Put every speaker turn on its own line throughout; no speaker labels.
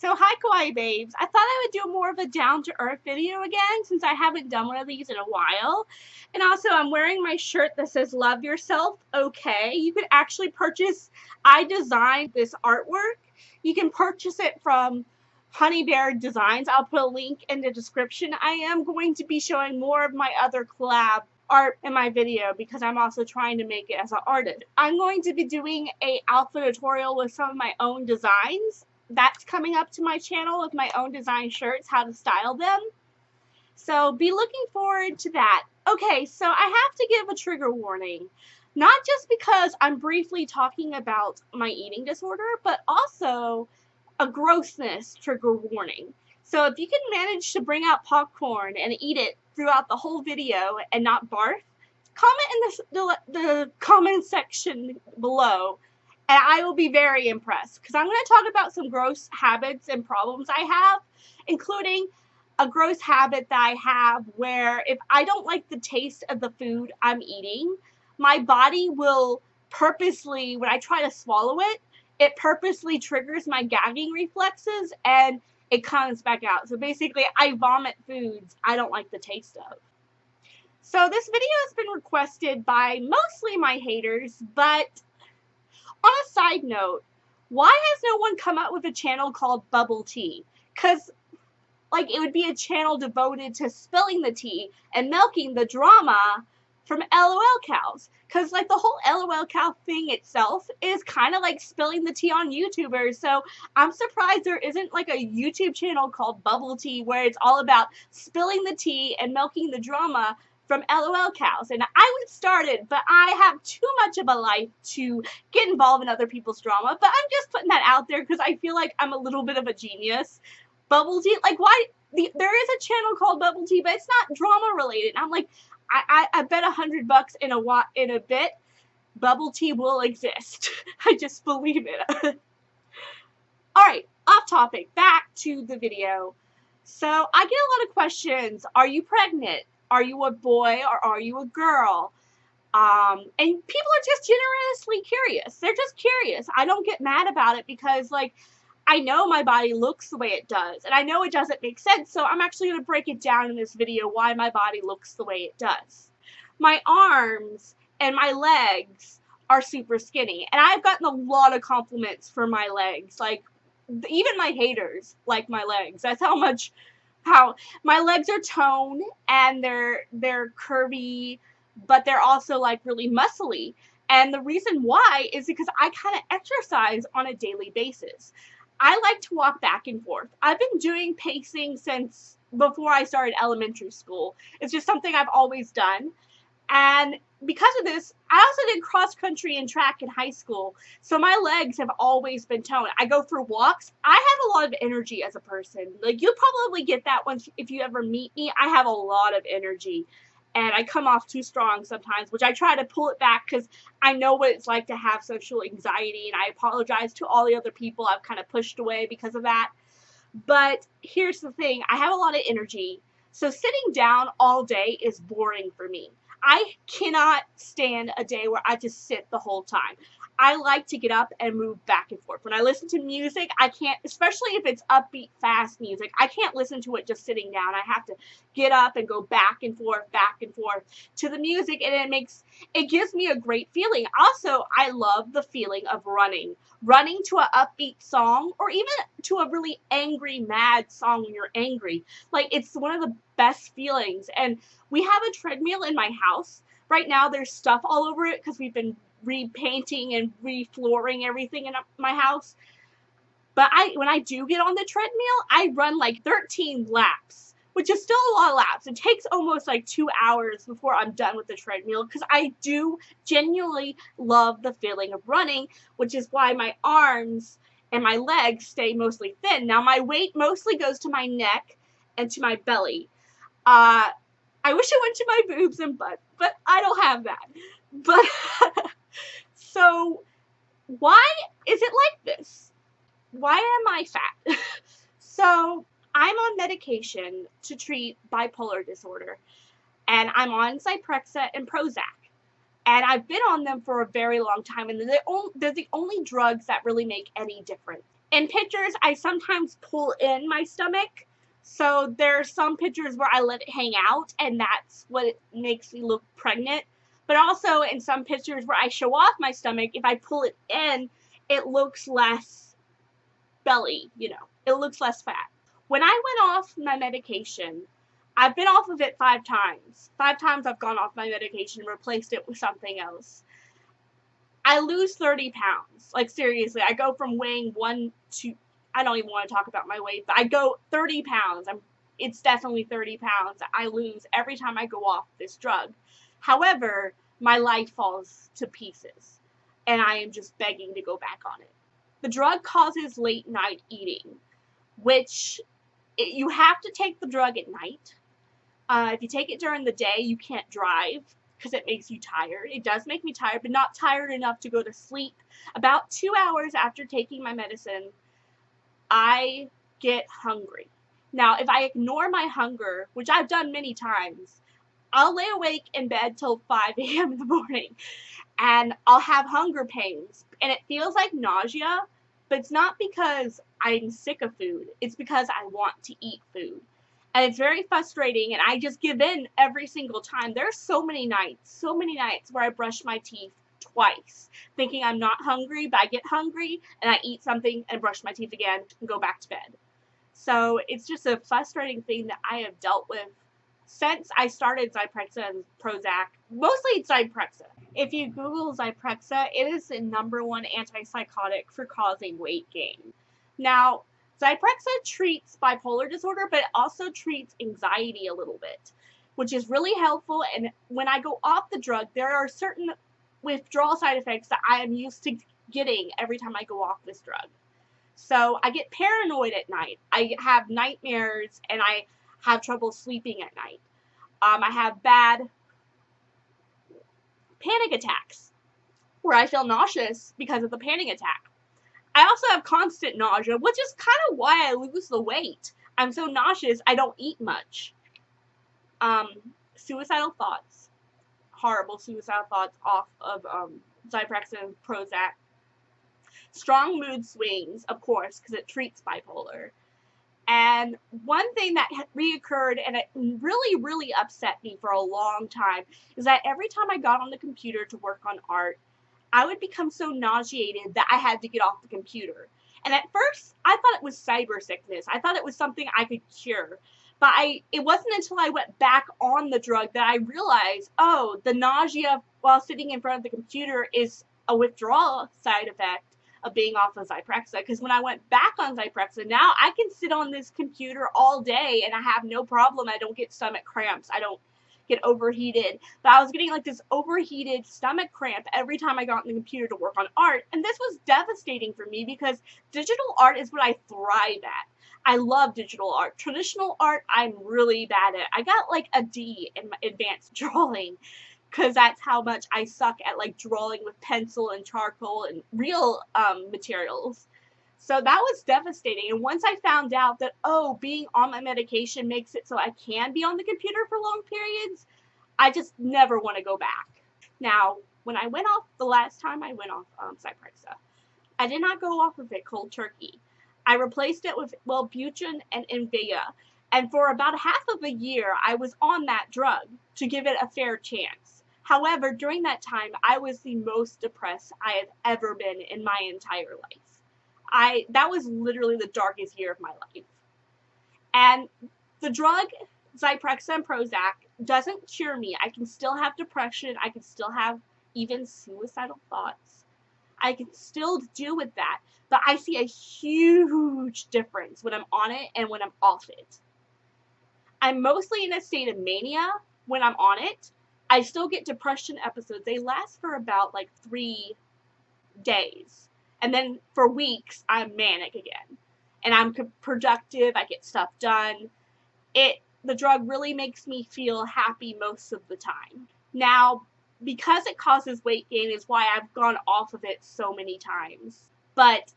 So hi Kawaii Babes. I thought I would do more of a down-to-earth video again since I haven't done one of these in a while. And also I'm wearing my shirt that says love yourself, okay. You can actually purchase, I designed this artwork. You can purchase it from Honey Bear Designs. I'll put a link in the description. I am going to be showing more of my other collab art in my video because I'm also trying to make it as an artist. I'm going to be doing a outfit tutorial with some of my own designs. That's coming up to my channel with my own design shirts, how to style them. So be looking forward to that. Okay, so I have to give a trigger warning. Not just because I'm briefly talking about my eating disorder, but also a grossness trigger warning. So if you can manage to bring out popcorn and eat it throughout the whole video and not barf, comment in the comment section below and I will be very impressed because I'm going to talk about some gross habits and problems I have, including a gross habit that I have where if I don't like the taste of the food I'm eating, my body will purposely, when I try to swallow it, it purposely triggers my gagging reflexes and it comes back out. So basically, I vomit foods I don't like the taste of. So this video has been requested by mostly my haters, but on a side note, why has no one come up with a channel called Bubble Tea? Because, like, it would be a channel devoted to spilling the tea and milking the drama from LOL cows. Because, like, the whole LOL cow thing itself is kind of like spilling the tea on YouTubers. So I'm surprised there isn't, like, a YouTube channel called Bubble Tea where it's all about spilling the tea and milking the drama from LOL cows. And I would start it, but I have too much of a life to get involved in other people's drama. But I'm just putting that out there because I feel like I'm a little bit of a genius. Bubble Tea, like, why? There is a channel called Bubble Tea, but it's not drama related. And I'm like, I bet $100 in a bit, Bubble Tea will exist. I just believe it. Alright, off topic, back to the video. So I get a lot of questions. Are you pregnant? Are you a boy or are you a girl? And people are just generously curious. They're just curious. I don't get mad about it because, like, I know my body looks the way it does, and I know it doesn't make sense, so I'm actually going to break it down in this video why my body looks the way it does. My arms and my legs are super skinny, and I've gotten a lot of compliments for my legs. Like, even my haters like my legs. That's how my legs are toned and they're curvy, but they're also like really muscly. And the reason why is because I kind of exercise on a daily basis. I like to walk back and forth. I've been doing pacing since before I started elementary school. It's just something I've always done. And because of this, I also did cross country and track in high school. So my legs have always been toned. I go for walks. I have a lot of energy as a person. Like, you'll probably get that once if you ever meet me. I have a lot of energy. And I come off too strong sometimes, which I try to pull it back because I know what it's like to have social anxiety. And I apologize to all the other people I've kind of pushed away because of that. But here's the thing. I have a lot of energy. So sitting down all day is boring for me. I cannot stand a day where I just sit the whole time. I like to get up and move back and forth. When I listen to music, I can't, especially if it's upbeat, fast music, I can't listen to it just sitting down. I have to get up and go back and forth to the music, and it gives me a great feeling. Also, I love the feeling of running to an upbeat song, or even to a really angry, mad song when you're angry. Like, it's one of the best feelings. And we have a treadmill in my house. Right now, there's stuff all over it because we've been repainting and reflooring everything in my house. But when I do get on the treadmill, I run like 13 laps, which is still a lot of laps. It takes almost like 2 hours before I'm done with the treadmill because I do genuinely love the feeling of running, which is why my arms and my legs stay mostly thin. Now, my weight mostly goes to my neck and to my belly. I wish it went to my boobs and butt, but I don't have that. But so why is it like this? Why am I fat? So I'm on medication to treat bipolar disorder, and I'm on Zyprexa and Prozac. And I've been on them for a very long time, and they're the only drugs that really make any difference. In pictures, I sometimes pull in my stomach. So there's some pictures where I let it hang out, and that's what it makes me look pregnant. But also in some pictures where I show off my stomach, if I pull it in, it looks less belly, it looks less fat. When I went off my medication, I've been off of it 5 times. 5 times I've gone off my medication and replaced it with something else. I lose 30 pounds. Like, seriously, I go from weighing I don't even want to talk about my weight, but I go 30 pounds. It's definitely 30 pounds I lose every time I go off this drug. However, my life falls to pieces, and I am just begging to go back on it. The drug causes late night eating, which you have to take the drug at night. If you take it during the day, you can't drive because it makes you tired. It does make me tired, but not tired enough to go to sleep. About 2 hours after taking my medicine, I get hungry. Now, if I ignore my hunger, which I've done many times, I'll lay awake in bed till 5 a.m. in the morning, and I'll have hunger pains, and it feels like nausea, but it's not because I'm sick of food. It's because I want to eat food. And it's very frustrating, and I just give in every single time. There's so many nights where I brush my teeth twice, thinking I'm not hungry, but I get hungry, and I eat something and brush my teeth again and go back to bed. So it's just a frustrating thing that I have dealt with since I started Zyprexa and Prozac. Mostly Zyprexa. If you Google Zyprexa, it is the #1 antipsychotic for causing weight gain. Now, Zyprexa treats bipolar disorder, but it also treats anxiety a little bit, which is really helpful. And when I go off the drug, there are certain withdrawal side effects that I am used to getting every time I go off this drug. So I get paranoid at night. I have nightmares, and I have trouble sleeping at night. I have bad panic attacks where I feel nauseous because of the panic attack. I also have constant nausea, which is kind of why I lose the weight. I'm so nauseous, I don't eat much. Suicidal thoughts. Horrible suicidal thoughts off of Zyprexa and Prozac. Strong mood swings, of course, because it treats bipolar. And one thing that reoccurred, and it really, really upset me for a long time, is that every time I got on the computer to work on art, I would become so nauseated that I had to get off the computer. And at first, I thought it was cyber sickness. I thought it was something I could cure. But it wasn't until I went back on the drug that I realized, oh, the nausea while sitting in front of the computer is a withdrawal side effect of being off of Zyprexa. Because when I went back on Zyprexa, now I can sit on this computer all day and I have no problem. I don't get stomach cramps. I don't get overheated. But I was getting like this overheated stomach cramp every time I got on the computer to work on art. And this was devastating for me because digital art is what I thrive at. I love digital art. Traditional art, I'm really bad at. I got like a D in my advanced drawing because that's how much I suck at like drawing with pencil and charcoal and real materials. So that was devastating. And once I found out that, oh, being on my medication makes it so I can be on the computer for long periods, I just never want to go back. Now, when I went off, the last time I went off Zyprexa, I did not go off of it cold turkey. I replaced it with Wellbutrin and Invega. And for about half of a year, I was on that drug to give it a fair chance. However, during that time, I was the most depressed I have ever been in my entire life. That was literally the darkest year of my life. And the drug, Zyprexa and Prozac, doesn't cure me. I can still have depression. I can still have even suicidal thoughts. I can still deal with that. But I see a huge difference when I'm on it and when I'm off it. I'm mostly in a state of mania when I'm on it. I still get depression episodes. They last for about like 3 days. And then for weeks, I'm manic again. And I'm productive. I get stuff done. The drug really makes me feel happy most of the time. Now, because it causes weight gain is why I've gone off of it so many times. But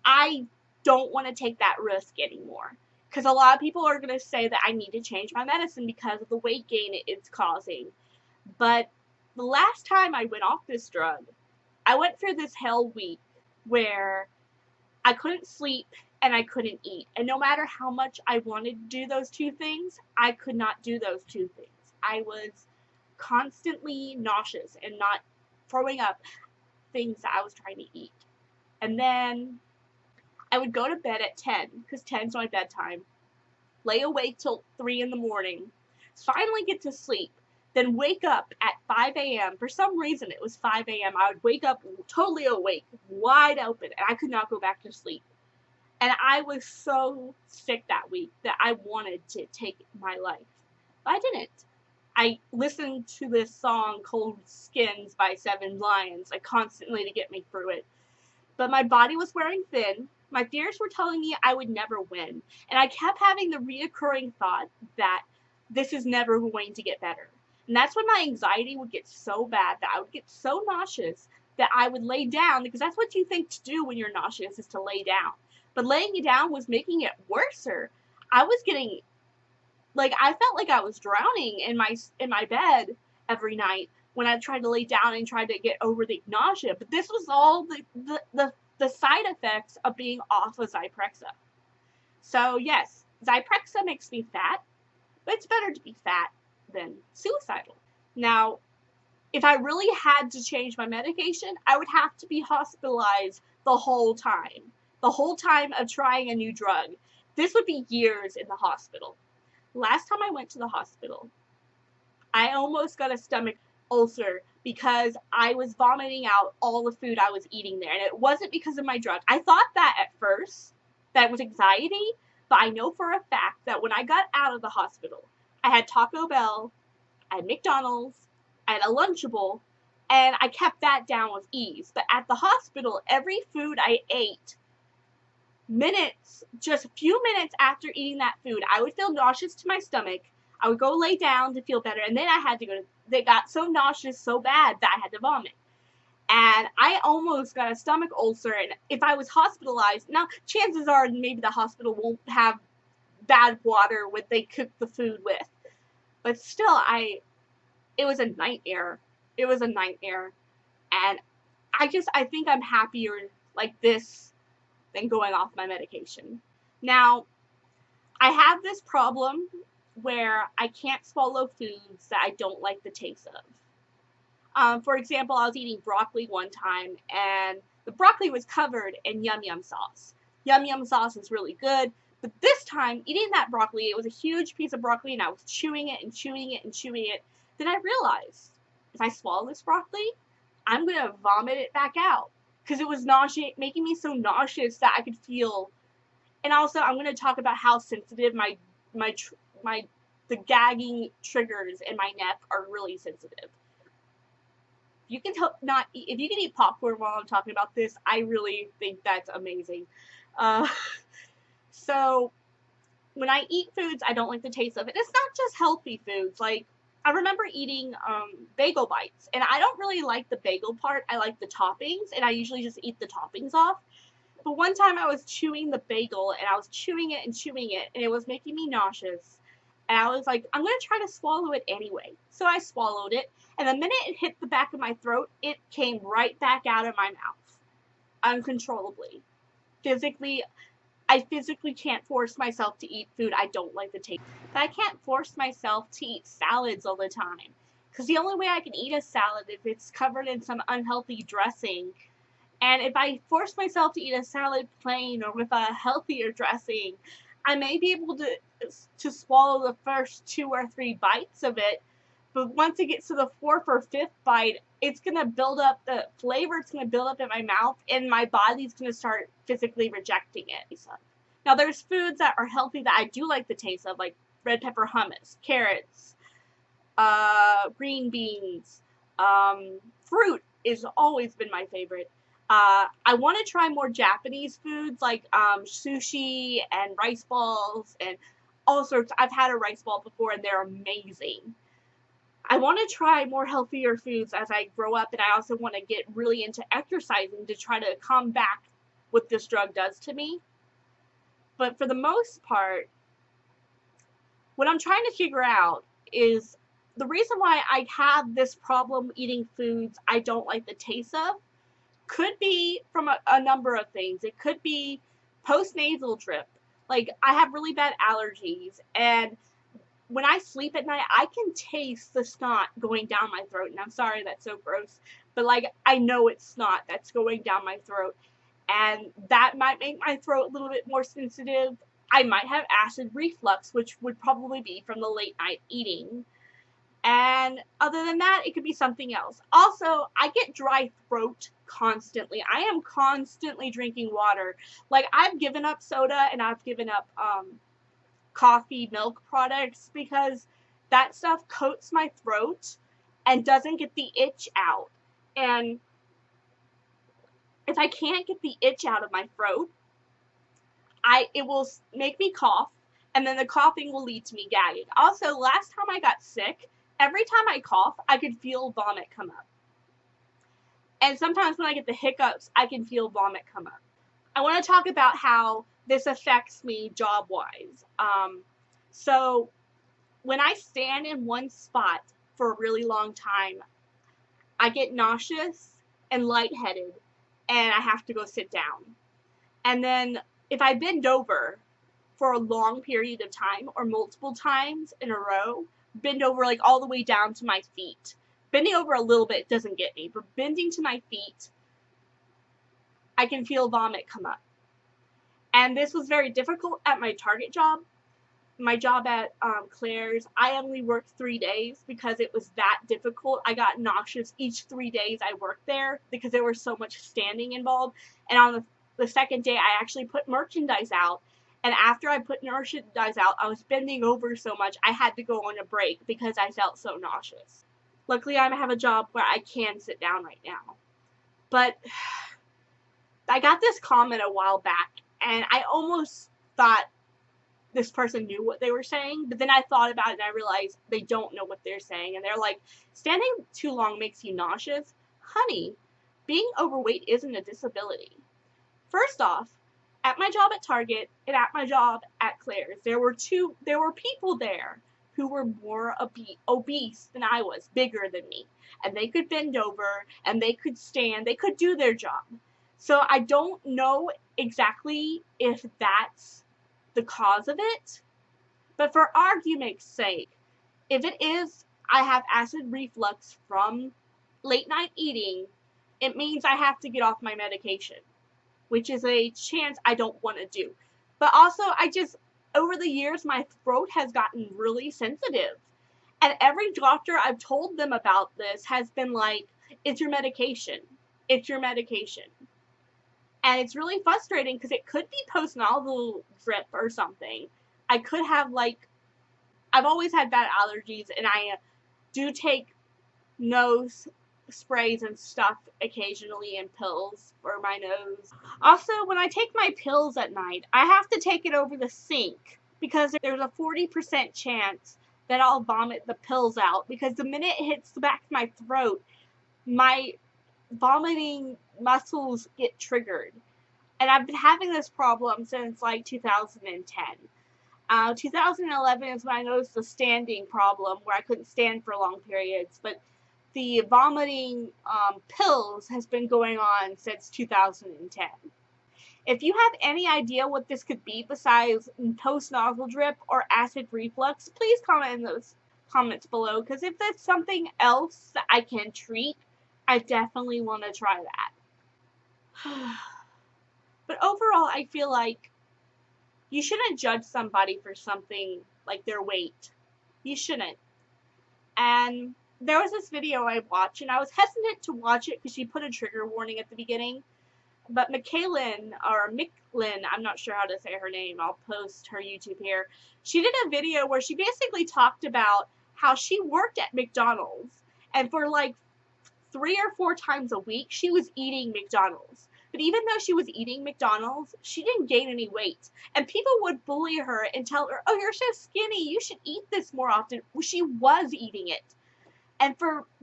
I don't want to take that risk anymore. Because a lot of people are going to say that I need to change my medicine because of the weight gain it's causing. But the last time I went off this drug, I went through this hell week where I couldn't sleep and I couldn't eat. And no matter how much I wanted to do those two things, I could not do those two things. I was constantly nauseous and not throwing up things that I was trying to eat. And then I would go to bed at 10, because 10's my bedtime, lay awake till 3 in the morning, finally get to sleep, then wake up at 5 a.m. For some reason, it was 5 a.m. I would wake up totally awake, wide open, and I could not go back to sleep. And I was so sick that week that I wanted to take my life. But I didn't. I listened to this song, Cold Skins by Seven Lions, like constantly to get me through it. But my body was wearing thin. My fears were telling me I would never win. And I kept having the reoccurring thought that this is never going to get better. And that's when my anxiety would get so bad that I would get so nauseous that I would lay down, because that's what you think to do when you're nauseous, is to lay down. But laying it down was making it worser. I was getting, like, I felt like I was drowning in my bed every night when I tried to lay down and tried to get over the nausea. But this was all the side effects of being off of Zyprexa. So yes, Zyprexa makes me fat, but it's better to be fat than suicidal. Now, if I really had to change my medication, I would have to be hospitalized the whole time of trying a new drug. This would be years in the hospital. Last time I went to the hospital, I almost got a stomach ulcer because I was vomiting out all the food I was eating there. And it wasn't because of my drug. I thought that at first, that it was anxiety, but I know for a fact that when I got out of the hospital, I had Taco Bell, I had McDonald's, I had a Lunchable, and I kept that down with ease. But at the hospital, every food I ate, just a few minutes after eating that food, I would feel nauseous to my stomach. I would go lay down to feel better, and then they got so nauseous so bad that I had to vomit. And I almost got a stomach ulcer, and if I was hospitalized, now chances are maybe the hospital won't have bad water what they cook the food with. But still, it was a nightmare. It was a nightmare. And I think I'm happier like this than going off my medication. Now, I have this problem where I can't swallow foods that I don't like the taste of. For example, I was eating broccoli one time, and the broccoli was covered in yum yum sauce. Yum yum sauce is really good, but this time, eating that broccoli, it was a huge piece of broccoli, and I was chewing it and chewing it and chewing it. Then I realized, if I swallow this broccoli, I'm going to vomit it back out, because it was making me so nauseous that I could feel. And also, I'm going to talk about how sensitive the gagging triggers in my neck are really sensitive. If you can eat popcorn while I'm talking about this, I really think that's amazing. So when I eat foods I don't like the taste of, it, it's not just healthy foods. Like, I remember eating bagel bites, and I don't really like the bagel part. I like the toppings, and I usually just eat the toppings off. But one time I was chewing the bagel, and I was chewing it, and it was making me nauseous. And I was like, I'm going to try to swallow it anyway. So I swallowed it, and the minute it hit the back of my throat, it came right back out of my mouth, uncontrollably. I physically can't force myself to eat food I don't like the taste. But I can't force myself to eat salads all the time. Because the only way I can eat a salad is if it's covered in some unhealthy dressing. And if I force myself to eat a salad plain or with a healthier dressing, I may be able to swallow the first 2 or 3 bites of it. But once it gets to the 4th or 5th bite, it's going to build up, the flavor, it's going to build up in my mouth, and my body's going to start physically rejecting it. Now, there's foods that are healthy that I do like the taste of, like red pepper hummus, carrots, green beans, fruit has always been my favorite. I want to try more Japanese foods, like sushi and rice balls and all sorts. I've had a rice ball before, and they're amazing. I want to try more healthier foods as I grow up, and I also want to get really into exercising to try to combat what this drug does to me. But for the most part, what I'm trying to figure out is the reason why I have this problem eating foods I don't like the taste of could be from a number of things. It could be post-nasal drip. Like, I have really bad allergies, and when I sleep at night, I can taste the snot going down my throat. And I'm sorry, that's so gross, but like, I know it's snot that's going down my throat, and that might make my throat a little bit more sensitive. I might have acid reflux, which would probably be from the late night eating. And other than that, it could be something else. Also, I get dry throat constantly. I am constantly drinking water. Like, I've given up soda and I've given up coffee, milk products, because that stuff coats my throat and doesn't get the itch out. And if I can't get the itch out of my throat, it will make me cough, and then the coughing will lead to me gagging. Also, last time I got sick, every time I cough, I could feel vomit come up. And sometimes when I get the hiccups, I can feel vomit come up. I want to talk about how this affects me job-wise. So when I stand in one spot for a really long time, I get nauseous and lightheaded, and I have to go sit down. And then if I bend over for a long period of time, or multiple times in a row, bend over like all the way down to my feet. Bending over a little bit doesn't get me, but bending to my feet, I can feel vomit come up. And this was very difficult at my Target job. My job at Claire's, I only worked 3 days because it was that difficult. I got nauseous each 3 days I worked there because there was so much standing involved. And on the second day, I actually put merchandise out. And after I put merchandise out, I was bending over so much, I had to go on a break because I felt so nauseous. Luckily, I have a job where I can sit down right now. But I got this comment a while back, and I almost thought this person knew what they were saying, but then I thought about it and I realized they don't know what they're saying. And they're like, standing too long makes you nauseous? Honey, being overweight isn't a disability. First off, at my job at Target and at my job at Claire's, there were people there who were more obese than I was, bigger than me. And they could bend over, and they could stand, they could do their job. So I don't know exactly if that's the cause of it, but for argument's sake, if it is I have acid reflux from late night eating, it means I have to get off my medication, which is a chance I don't want to do. But also, over the years, my throat has gotten really sensitive, and every doctor I've told them about this has been like, it's your medication, it's your medication. And it's really frustrating because it could be post-nasal drip or something. I could have, like, I've always had bad allergies, and I do take nose sprays and stuff occasionally, and pills for my nose. Also, when I take my pills at night, I have to take it over the sink because there's a 40% chance that I'll vomit the pills out, because the minute it hits the back of my throat, my vomiting muscles get triggered. And I've been having this problem since like 2010. 2011 is when I noticed the standing problem where I couldn't stand for long periods, but the vomiting pills has been going on since 2010. If you have any idea what this could be besides post-nasal drip or acid reflux, please comment in those comments below, because if there's something else that I can treat, I definitely want to try that. But overall, I feel like you shouldn't judge somebody for something like their weight. You shouldn't. And there was this video I watched, and I was hesitant to watch it because she put a trigger warning at the beginning. But Micklin, I'm not sure how to say her name, I'll post her YouTube here. She did a video where she basically talked about how she worked at McDonald's, and for like 3 or 4 times a week, she was eating McDonald's. But even though she was eating McDonald's, she didn't gain any weight. And people would bully her and tell her, oh, you're so skinny, you should eat this more often. Well, she was eating it. And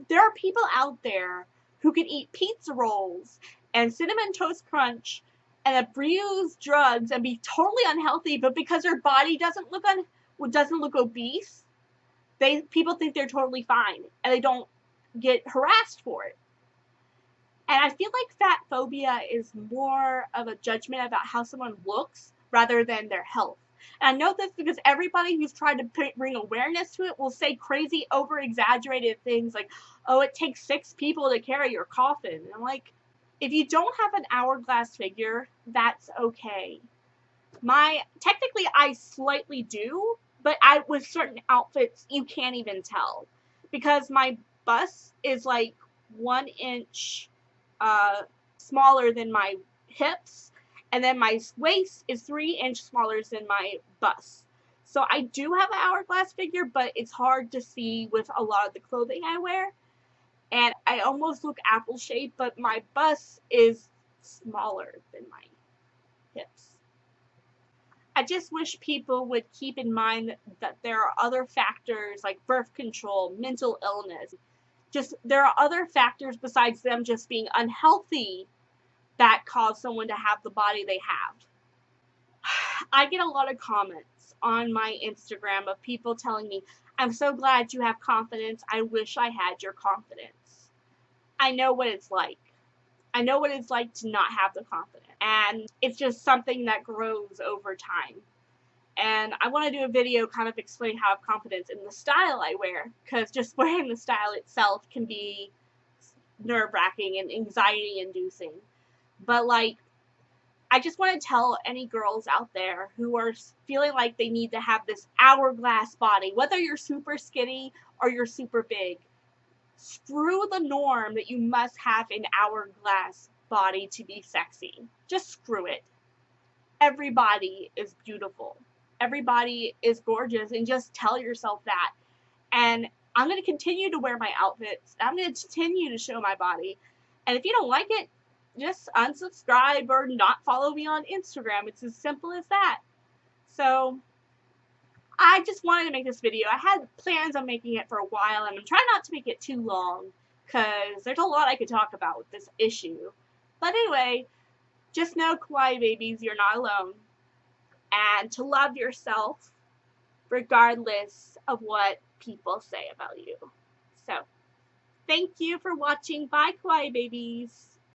there are people out there who can eat pizza rolls and Cinnamon Toast Crunch and abuse drugs and be totally unhealthy, but because their body doesn't look obese, people think they're totally fine, and they don't get harassed for it. And I feel like fat phobia is more of a judgment about how someone looks rather than their health. And I know this because everybody who's tried to bring awareness to it will say crazy, over-exaggerated things like, oh, it takes 6 people to carry your coffin. And I'm like, if you don't have an hourglass figure, that's okay. Technically, I slightly do, but with certain outfits, you can't even tell. Because my bust is like 1 inch smaller than my hips, and then my waist is 3 inch smaller than my bust. So I do have an hourglass figure, but it's hard to see with a lot of the clothing I wear. And I almost look apple shaped, but my bust is smaller than my hips. I just wish people would keep in mind that there are other factors like birth control, mental illness. Just there are other factors besides them just being unhealthy that cause someone to have the body they have. I get a lot of comments on my Instagram of people telling me, I'm so glad you have confidence. I wish I had your confidence. I know what it's like. I know what it's like to not have the confidence. And it's just something that grows over time. And I want to do a video kind of explaining how I have confidence in the style I wear, because just wearing the style itself can be nerve-wracking and anxiety-inducing. But like, I just want to tell any girls out there who are feeling like they need to have this hourglass body, whether you're super skinny or you're super big, screw the norm that you must have an hourglass body to be sexy. Just screw it. Everybody is beautiful. Everybody is gorgeous, and just tell yourself that. And I'm going to continue to wear my outfits. I'm going to continue to show my body. And if you don't like it, just unsubscribe or not follow me on Instagram. It's as simple as that. So I just wanted to make this video. I had plans on making it for a while, and I'm trying not to make it too long because there's a lot I could talk about with this issue. But anyway, just know, kawaii babies, you're not alone. And to love yourself regardless of what people say about you. So, thank you for watching. Bye, kawaii babies.